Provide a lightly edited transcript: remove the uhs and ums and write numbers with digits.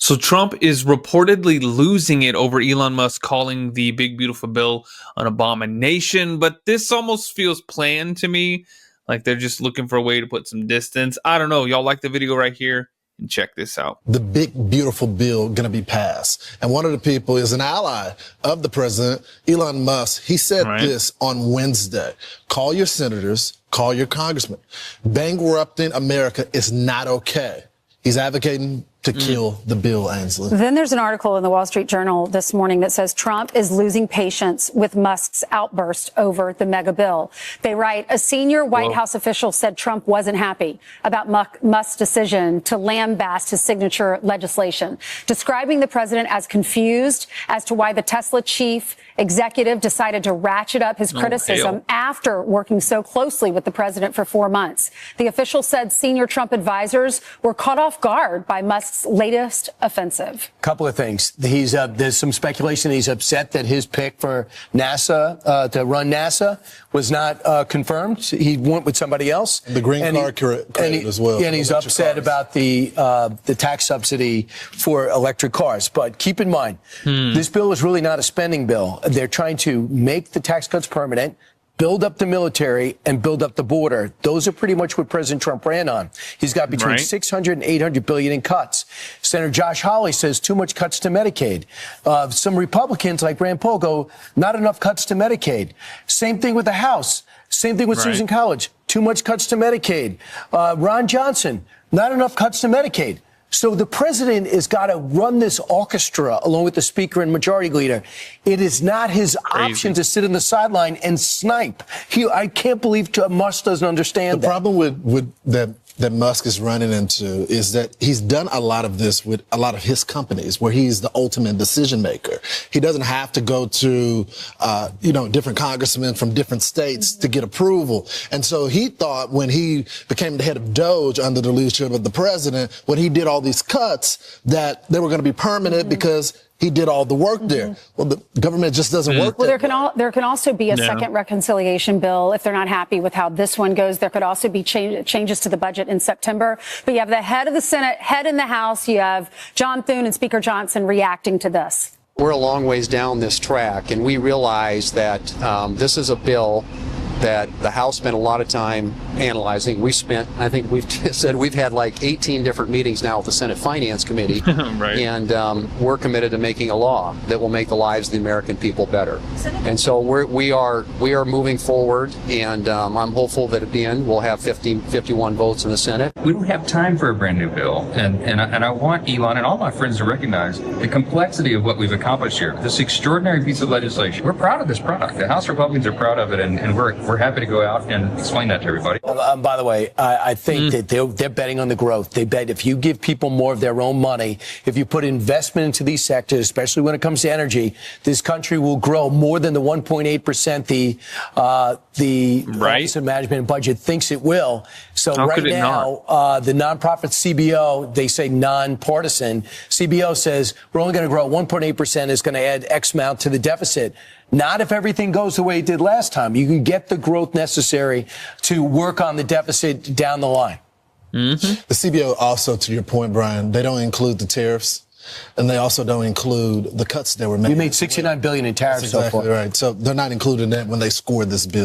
So Trump is reportedly losing it over Elon Musk calling the big beautiful bill an abomination, but this almost feels planned to me. Like they're just looking for a way to put some distance. I don't know. Y'all like the video right here? And check this out. The big beautiful bill going to be passed. And one of the people is an ally of the president, Elon Musk. He said this on Wednesday. Call your senators, call your congressmen. Bankrupting America is not okay. He's advocating to kill the bill, Ainsley. Then there's an article in the Wall Street Journal this morning that says Trump is losing patience with Musk's outburst over the mega bill. They write, a senior White House official said Trump wasn't happy about Musk's decision to lambast his signature legislation, describing the president as confused as to why the Tesla chief executive decided to ratchet up his criticism after working so closely with the president for 4 months. The official said senior Trump advisors were caught off guard by Musk's latest offensive. Couple of things. There's some speculation he's upset that his pick for NASA to run NASA was not confirmed. He went with somebody else. The green card credit as well. And he's upset about the tax subsidy for electric cars. But keep in mind, this bill is really not a spending bill. They're trying to make the tax cuts permanent, build up the military, and build up the border. Those are pretty much what President Trump ran on. He's got between 600 and 800 billion in cuts. Senator Josh Hawley says too much cuts to Medicaid. Some Republicans like Rand Paul go, not enough cuts to Medicaid. Same thing with the House. Same thing with Susan College. Too much cuts to Medicaid. Ron Johnson, not enough cuts to Medicaid. So the president has got to run this orchestra along with the speaker and majority leader. It is not his option to sit on the sideline and snipe. I can't believe Musk doesn't understand the problem with that Musk is running into is that he's done a lot of this with a lot of his companies where he's the ultimate decision maker. He doesn't have to go to, different congressmen from different states to get approval. And so he thought when he became the head of DOGE under the leadership of the president, when he did all these cuts, that they were going to be permanent because he did all the work there. Well, the government just doesn't work. Well, there can also be a second reconciliation bill if they're not happy with how this one goes. There could also be changes to the budget in September. But you have the head of the Senate, head in the House. You have John Thune and Speaker Johnson reacting to this. We're a long ways down this track, and we realize that this is a bill that the House spent a lot of time analyzing. I think we've said we've had like 18 different meetings now with the Senate Finance Committee. And we're committed to making a law that will make the lives of the American people better. And so we are moving forward, and I'm hopeful that at the end we'll have 51 votes in the Senate. We don't have time for a brand new bill. And I want Elon and all my friends to recognize the complexity of what we've accomplished here. This extraordinary piece of legislation. We're proud of this product. The House Republicans are proud of it, and we're happy to go out and explain that to everybody. By the way, I think that they're betting on the growth. They bet if you give people more of their own money, if you put investment into these sectors, especially when it comes to energy, this country will grow more than the 1.8% the Office of Management budget thinks it will. So right now, the nonprofit CBO, they say nonpartisan, CBO says we're only going to grow 1.8%, is going to add X amount to the deficit. Not if everything goes the way it did last time. You can get the growth necessary to work on the deficit down the line. The CBO also, to your point, Brian, they don't include the tariffs, and they also don't include the cuts that were made. We made $69 billion in tariffs so far. Right. So they're not including that when they scored this bill.